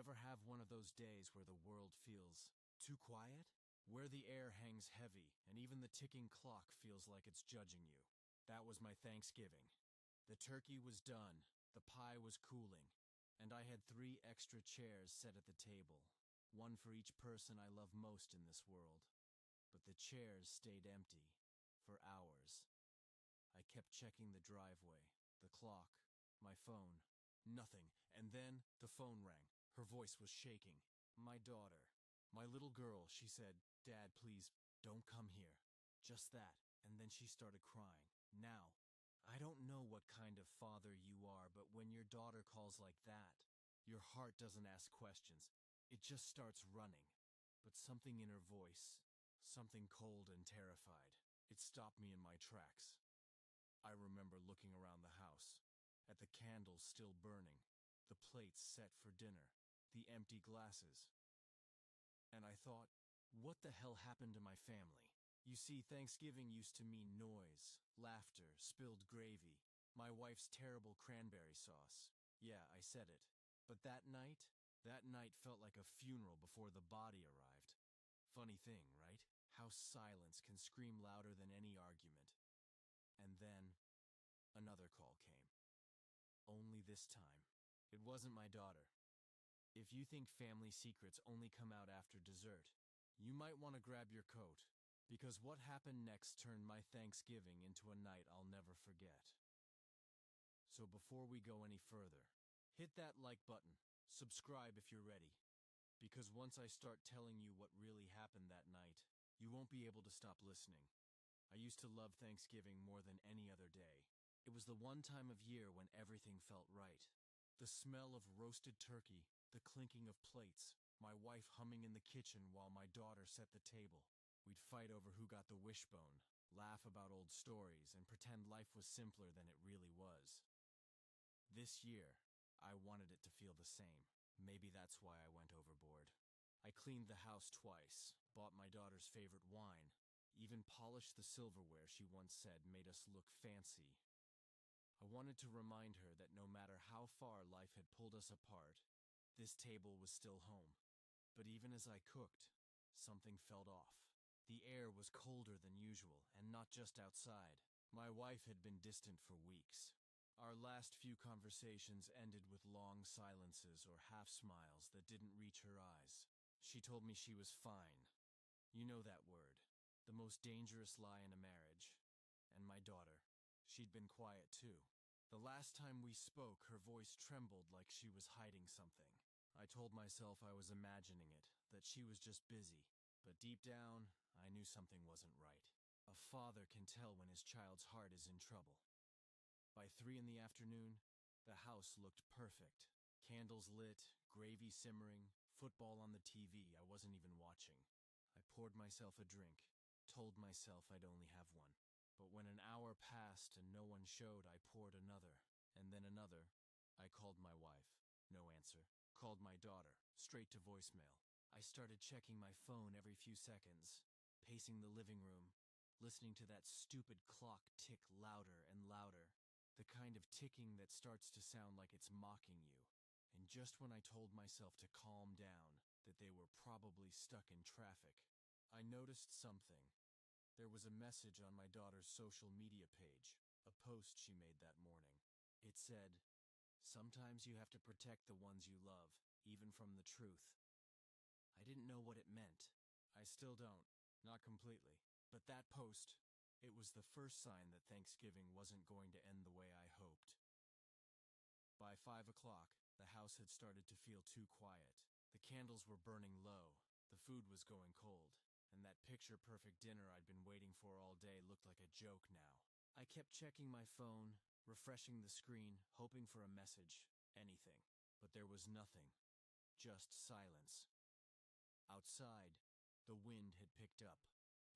ever have one of those days where the world feels too quiet? Where the air hangs heavy and even the ticking clock feels like it's judging you? That was my Thanksgiving. The turkey was done, the pie was cooling, and I had 3 extra chairs set at the table, one for each person I love most in this world. But the chairs stayed empty for hours. I kept checking the driveway, the clock, my phone. Nothing, and then the phone rang. Her voice was shaking. My daughter. My little girl, she said, "Dad, please, don't come here." Just that, and then she started crying. Now, I don't know what kind of father you are, but when your daughter calls like that, your heart doesn't ask questions. It just starts running. But something in her voice, something cold and terrified, it stopped me in my tracks. I remember looking around the house, at the candles still burning, the plates set for dinner, the empty glasses. And I thought, what the hell happened to my family? You see, Thanksgiving used to mean noise, laughter, spilled gravy, my wife's terrible cranberry sauce. Yeah, I said it. But that night felt like a funeral before the body arrived. Funny thing, right? How silence can scream louder than any argument. And then, another call came. Only this time, it wasn't my daughter. If you think family secrets only come out after dessert, you might want to grab your coat, because what happened next turned my Thanksgiving into a night I'll never forget. So before we go any further, hit that like button, subscribe if you're ready, because once I start telling you what really happened that night, you won't be able to stop listening. I used to love Thanksgiving more than any other day. It was the one time of year when everything felt right. The smell of roasted turkey, the clinking of plates, my wife humming in the kitchen while my daughter set the table. We'd fight over who got the wishbone, laugh about old stories, and pretend life was simpler than it really was. This year, I wanted it to feel the same. Maybe that's why I went overboard. I cleaned the house twice, bought my daughter's favorite wine, even polished the silverware she once said made us look fancy. I wanted to remind her that no matter how far life had pulled us apart, this table was still home. But even as I cooked, something felt off. The air was colder than usual, and not just outside. My wife had been distant for weeks. Our last few conversations ended with long silences or half-smiles that didn't reach her eyes. She told me she was fine. You know that word. The most dangerous lie in a marriage. And my daughter. She'd been quiet too. The last time we spoke, her voice trembled like she was hiding something. I told myself I was imagining it, that she was just busy. But deep down, I knew something wasn't right. A father can tell when his child's heart is in trouble. By 3 in the afternoon, the house looked perfect. Candles lit, gravy simmering, football on the TV I wasn't even watching. I poured myself a drink, told myself I'd only have one. But when an hour passed and no one showed, I poured another, and then another. I called my wife. No answer. Called my daughter, straight to voicemail. I started checking my phone every few seconds, pacing the living room, listening to that stupid clock tick louder and louder, the kind of ticking that starts to sound like it's mocking you. And just when I told myself to calm down, that they were probably stuck in traffic, I noticed something. There was a message on my daughter's social media page, a post she made that morning. It said, "Sometimes you have to protect the ones you love, even from the truth." I didn't know what it meant. I still don't, not completely. But that post, it was the first sign that Thanksgiving wasn't going to end the way I hoped. By 5 o'clock, the house had started to feel too quiet. The candles were burning low, the food was going cold, and that picture-perfect dinner I'd been waiting for all day looked like a joke now. I kept checking my phone, refreshing the screen, hoping for a message, anything. But there was nothing. Just silence. Outside, the wind had picked up.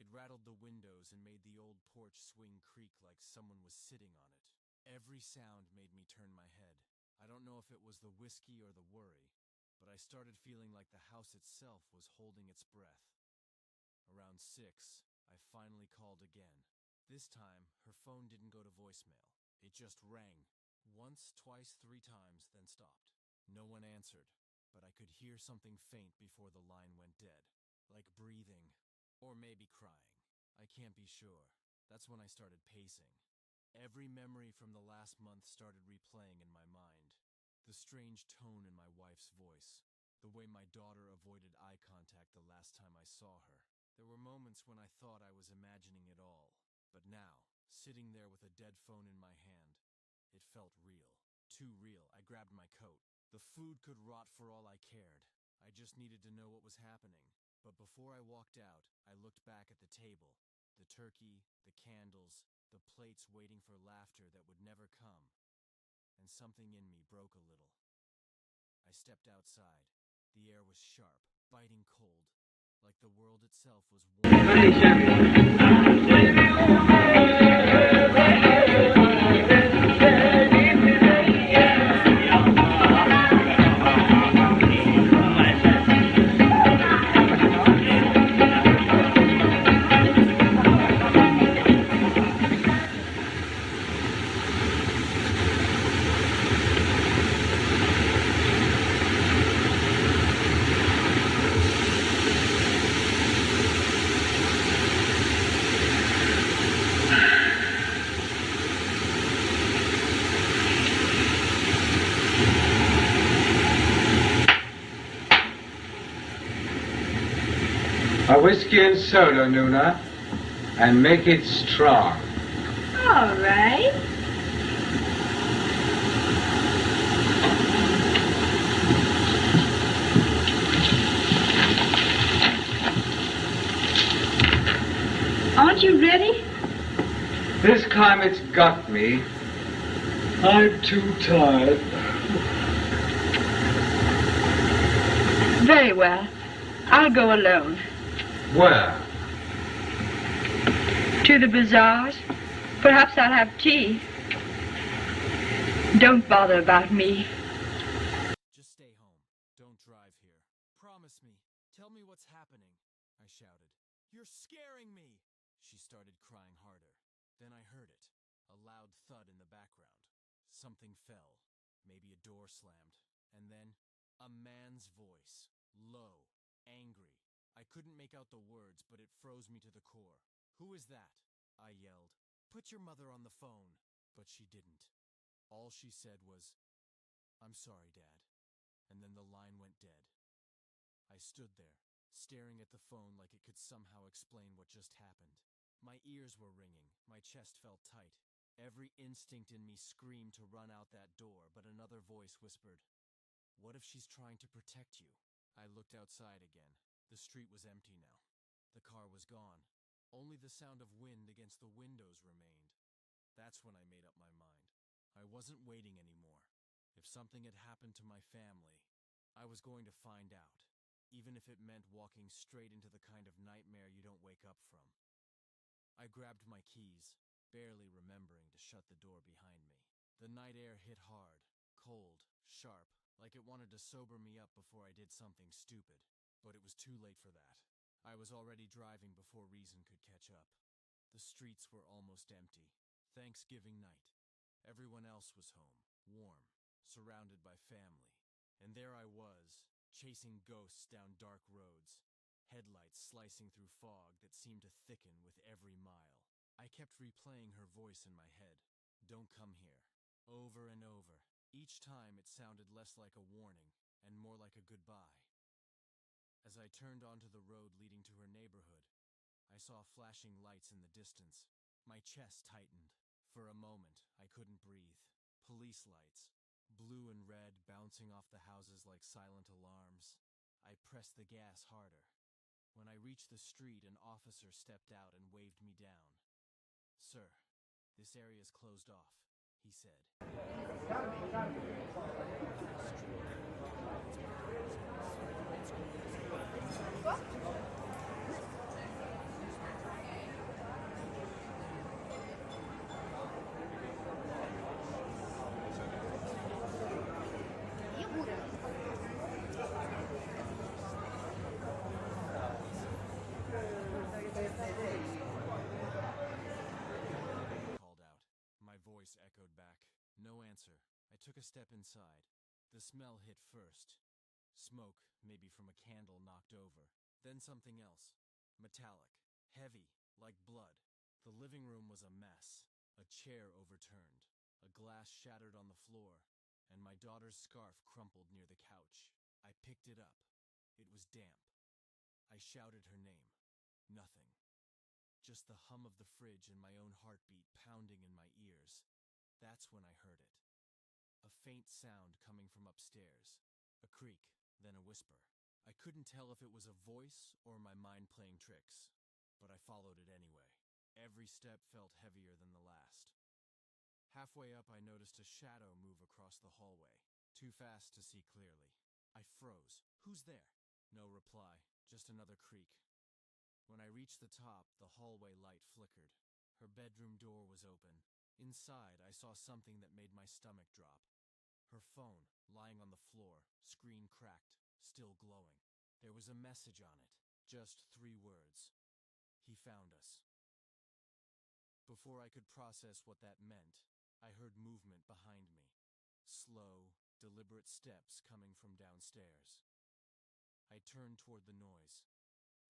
It rattled the windows and made the old porch swing creak like someone was sitting on it. Every sound made me turn my head. I don't know if it was the whiskey or the worry, but I started feeling like the house itself was holding its breath. Around 6, I finally called again. This time, her phone didn't go to voicemail. It just rang. Once, twice, 3 times, then stopped. No one answered. but I could hear something faint before the line went dead, like breathing, or maybe crying. I can't be sure. That's when I started pacing. Every memory from the last month started replaying in my mind. The strange tone in my wife's voice, the way my daughter avoided eye contact the last time I saw her. There were moments when I thought I was imagining it all, but now, sitting there with a dead phone in my hand, it felt real. Too real. I grabbed my coat. The food could rot for all I cared. I just needed to know what was happening. But before I walked out, I looked back at the table. The turkey, the candles, the plates waiting for laughter that would never come. And something in me broke a little. I stepped outside. The air was sharp, biting cold, like the world itself was warm. A whiskey and soda, Nuna, and make it strong. All right. Aren't you ready? This climate's got me. I'm too tired. Very well. I'll go alone. Where? To the bazaars. Perhaps I'll have tea. Don't bother about me. Just stay home. Don't drive here. Promise me. Tell me what's happening. I shouted. You're scaring me. She started crying harder. Then I heard it. A loud thud in the background. Something fell. Maybe a door slammed. And then a man's voice. Low. Angry. I couldn't make out the words, but it froze me to the core. Who is that? I yelled. Put your mother on the phone. But she didn't. All she said was, I'm sorry, Dad. And then the line went dead. I stood there, staring at the phone like it could somehow explain what just happened. My ears were ringing. My chest felt tight. Every instinct in me screamed to run out that door, but another voice whispered, what if she's trying to protect you? I looked outside again. The street was empty now. The car was gone. Only the sound of wind against the windows remained. That's when I made up my mind. I wasn't waiting anymore. If something had happened to my family, I was going to find out, even if it meant walking straight into the kind of nightmare you don't wake up from. I grabbed my keys, barely remembering to shut the door behind me. The night air hit hard, cold, sharp, like it wanted to sober me up before I did something stupid. But it was too late for that. I was already driving before reason could catch up. The streets were almost empty. Thanksgiving night. Everyone else was home, warm, surrounded by family. And there I was, chasing ghosts down dark roads, headlights slicing through fog that seemed to thicken with every mile. I kept replaying her voice in my head. Don't come here. Over and over. Each time it sounded less like a warning and more like a goodbye. As I turned onto the road leading to her neighborhood, I saw flashing lights in the distance. My chest tightened. For a moment, I couldn't breathe. Police lights, blue and red bouncing off the houses like silent alarms. I pressed the gas harder. When I reached the street, an officer stepped out and waved me down. Sir, this area's closed off, he said. Called out. My voice echoed back. No answer. I took a step inside. The smell hit first. Smoke, maybe from a candle knocked over. Then something else. Metallic. Heavy, like blood. The living room was a mess. A chair overturned. A glass shattered on the floor. And my daughter's scarf crumpled near the couch. I picked it up. It was damp. I shouted her name. Nothing. Just the hum of the fridge and my own heartbeat pounding in my ears. That's when I heard it. A faint sound coming from upstairs. A creak, then a whisper. I couldn't tell if it was a voice or my mind playing tricks, but I followed it anyway. Every step felt heavier than the last. Halfway up, I noticed a shadow move across the hallway, too fast to see clearly. I froze. Who's there? No reply, just another creak. When I reached the top, the hallway light flickered. Her bedroom door was open. Inside, I saw something that made my stomach drop. Her phone, lying on the floor, screen cracked, still glowing. There was a message on it, just 3 words. He found us. Before I could process what that meant, I heard movement behind me. Slow, deliberate steps coming from downstairs. I turned toward the noise,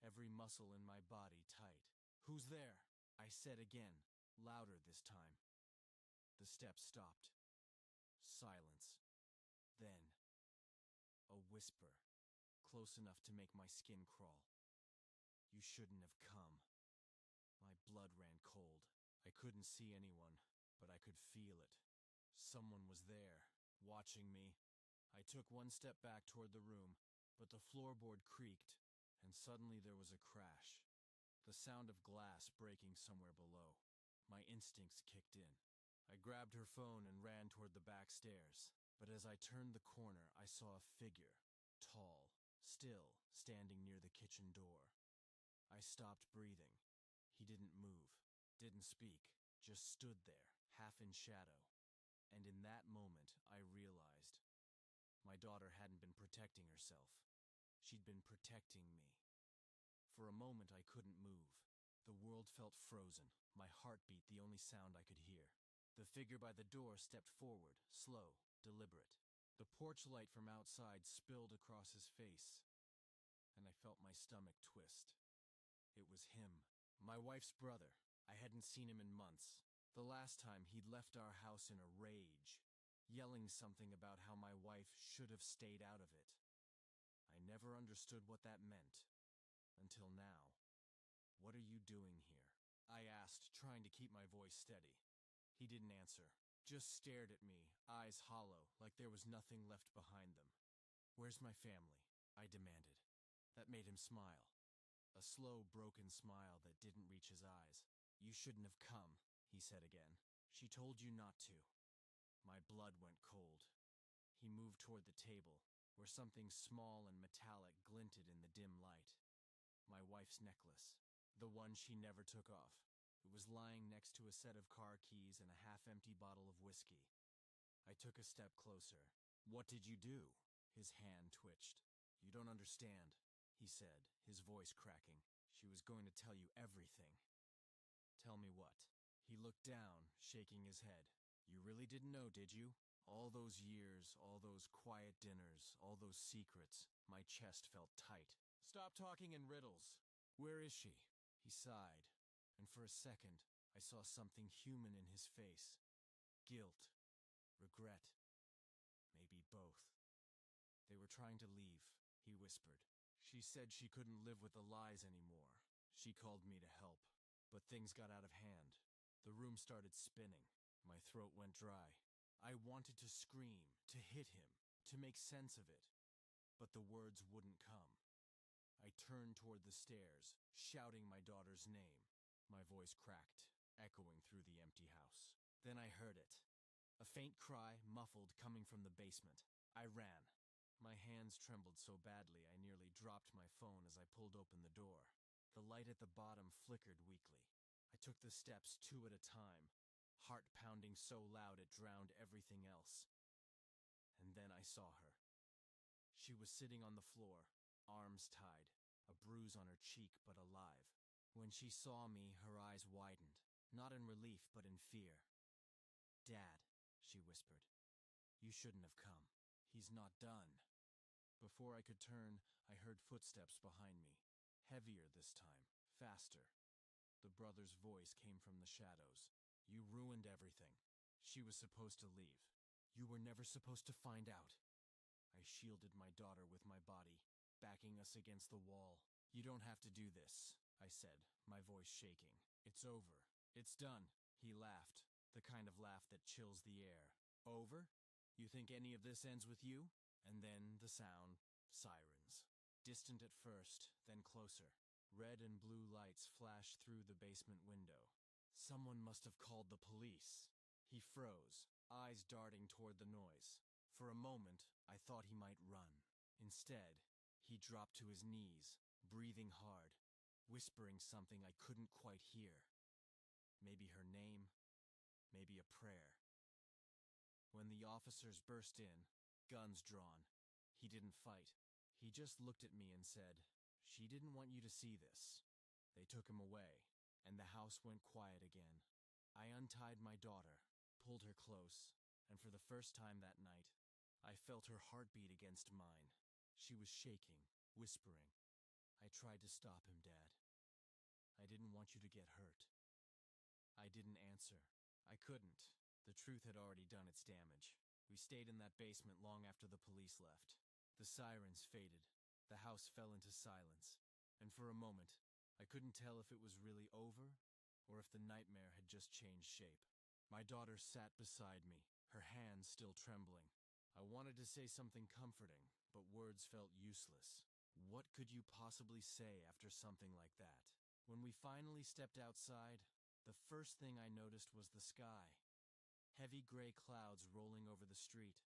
every muscle in my body tight. Who's there? I said again, louder this time. The steps stopped. Silence. Then, a whisper, close enough to make my skin crawl. You shouldn't have come. My blood ran cold. I couldn't see anyone, but I could feel it. Someone was there, watching me. I took 1 step back toward the room, but the floorboard creaked, and suddenly there was a crash. The sound of glass breaking somewhere below. My instincts kicked in. I grabbed her phone and ran toward the back stairs, but as I turned the corner, I saw a figure, tall, still, standing near the kitchen door. I stopped breathing. He didn't move, didn't speak, just stood there, half in shadow. And in that moment, I realized my daughter hadn't been protecting herself. She'd been protecting me. For a moment, I couldn't move. The world felt frozen, my heartbeat the only sound I could hear. The figure by the door stepped forward, slow, deliberate. The porch light from outside spilled across his face, and I felt my stomach twist. It was him, my wife's brother. I hadn't seen him in months. The last time, he'd left our house in a rage, yelling something about how my wife should have stayed out of it. I never understood what that meant, until now. What are you doing here? I asked, trying to keep my voice steady. He didn't answer, just stared at me, eyes hollow, like there was nothing left behind them. Where's my family? I demanded. That made him smile. A slow, broken smile that didn't reach his eyes. You shouldn't have come, he said again. She told you not to. My blood went cold. He moved toward the table, where something small and metallic glinted in the dim light. My wife's necklace, the one she never took off. It was lying next to a set of car keys and a half-empty bottle of whiskey. I took a step closer. What did you do? His hand twitched. You don't understand, he said, his voice cracking. She was going to tell you everything. Tell me what? He looked down, shaking his head. You really didn't know, did you? All those years, all those quiet dinners, all those secrets. My chest felt tight. Stop talking in riddles. Where is she? He sighed, and for a second, I saw something human in his face. Guilt. Regret. Maybe both. They were trying to leave, he whispered. She said she couldn't live with the lies anymore. She called me to help. But things got out of hand. The room started spinning. My throat went dry. I wanted to scream, to hit him, to make sense of it. But the words wouldn't come. I turned toward the stairs, shouting my daughter's name. My voice cracked, echoing through the empty house. Then I heard it. A faint cry, muffled, coming from the basement. I ran. My hands trembled so badly I nearly dropped my phone as I pulled open the door. The light at the bottom flickered weakly. I took the steps 2 at a time, heart pounding so loud it drowned everything else. And then I saw her. She was sitting on the floor, arms tied, a bruise on her cheek but alive. When she saw me, her eyes widened, not in relief but in fear. Dad, she whispered, you shouldn't have come. He's not done. Before I could turn, I heard footsteps behind me. Heavier this time, faster. The brother's voice came from the shadows. You ruined everything. She was supposed to leave. You were never supposed to find out. I shielded my daughter with my body, backing us against the wall. You don't have to do this, I said, my voice shaking. It's over. It's done. He laughed, the kind of laugh that chills the air. Over? You think any of this ends with you? And then the sound, sirens. Distant at first, then closer. Red and blue lights flashed through the basement window. Someone must have called the police. He froze, eyes darting toward the noise. For a moment, I thought he might run. Instead, he dropped to his knees, breathing hard, whispering something I couldn't quite hear. Maybe her name, maybe a prayer. When the officers burst in, guns drawn, he didn't fight. He just looked at me and said, "She didn't want you to see this." They took him away, and the house went quiet again. I untied my daughter, pulled her close, and for the first time that night, I felt her heartbeat against mine. She was shaking, whispering, "I tried to stop him, Dad. I didn't want you to get hurt." I didn't answer. I couldn't. The truth had already done its damage. We stayed in that basement long after the police left. The sirens faded. The house fell into silence. And for a moment, I couldn't tell if it was really over or if the nightmare had just changed shape. My daughter sat beside me, her hands still trembling. I wanted to say something comforting, but words felt useless. What could you possibly say after something like that? When we finally stepped outside, the first thing I noticed was the sky. Heavy gray clouds rolling over the street,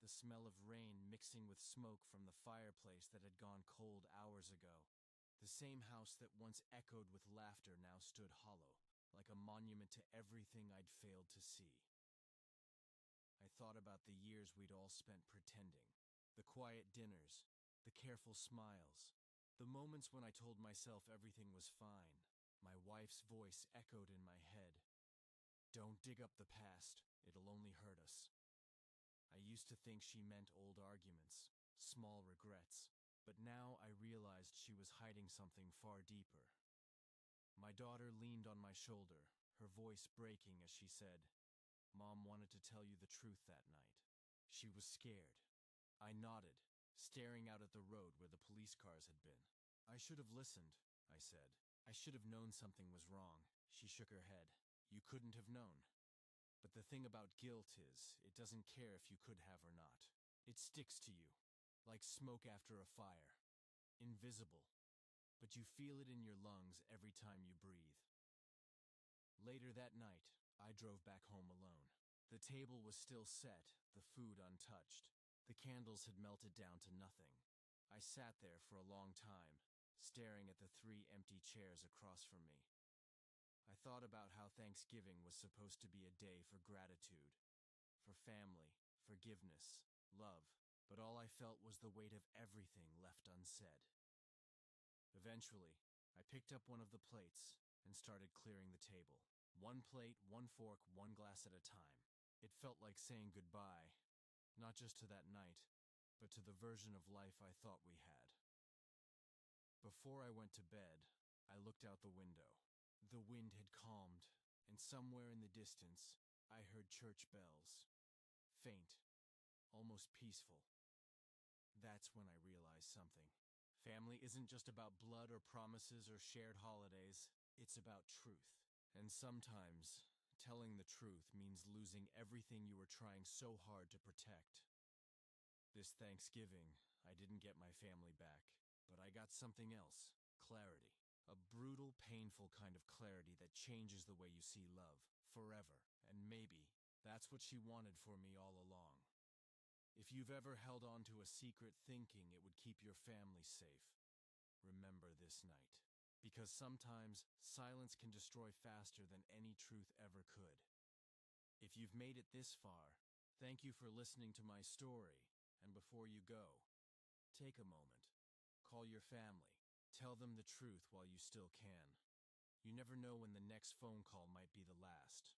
the smell of rain mixing with smoke from the fireplace that had gone cold hours ago. The same house that once echoed with laughter now stood hollow, like a monument to everything I'd failed to see. I thought about the years we'd all spent pretending, the quiet dinners, the careful smiles, the moments when I told myself everything was fine. My wife's voice echoed in my head. "Don't dig up the past, it'll only hurt us." I used to think she meant old arguments, small regrets, but now I realized she was hiding something far deeper. My daughter leaned on my shoulder, her voice breaking as she said, "Mom wanted to tell you the truth that night." She was scared. I nodded, staring out at the road where the police cars had been. "I should have listened," I said. "I should have known something was wrong." She shook her head. "You couldn't have known. But the thing about guilt is, it doesn't care if you could have or not. It sticks to you, like smoke after a fire. Invisible, but you feel it in your lungs every time you breathe." Later that night, I drove back home alone. The table was still set, the food untouched. The candles had melted down to nothing. I sat there for a long time, staring at the 3 empty chairs across from me. I thought about how Thanksgiving was supposed to be a day for gratitude, for family, forgiveness, love, but all I felt was the weight of everything left unsaid. Eventually, I picked up one of the plates and started clearing the table. One plate, one fork, one glass at a time. It felt like saying goodbye, not just to that night, but to the version of life I thought we had. Before I went to bed, I looked out the window. The wind had calmed, and somewhere in the distance, I heard church bells. Faint, almost peaceful. That's when I realized something. Family isn't just about blood or promises or shared holidays. It's about truth. And sometimes, telling the truth means losing everything you were trying so hard to protect. This Thanksgiving, I didn't get my family back, but I got something else: clarity. A brutal, painful kind of clarity that changes the way you see love, forever. And maybe that's what she wanted for me all along. If you've ever held on to a secret thinking it would keep your family safe, remember this night. Because sometimes, silence can destroy faster than any truth ever could. If you've made it this far, thank you for listening to my story, and before you go, take a moment. Call your family. Tell them the truth while you still can. You never know when the next phone call might be the last.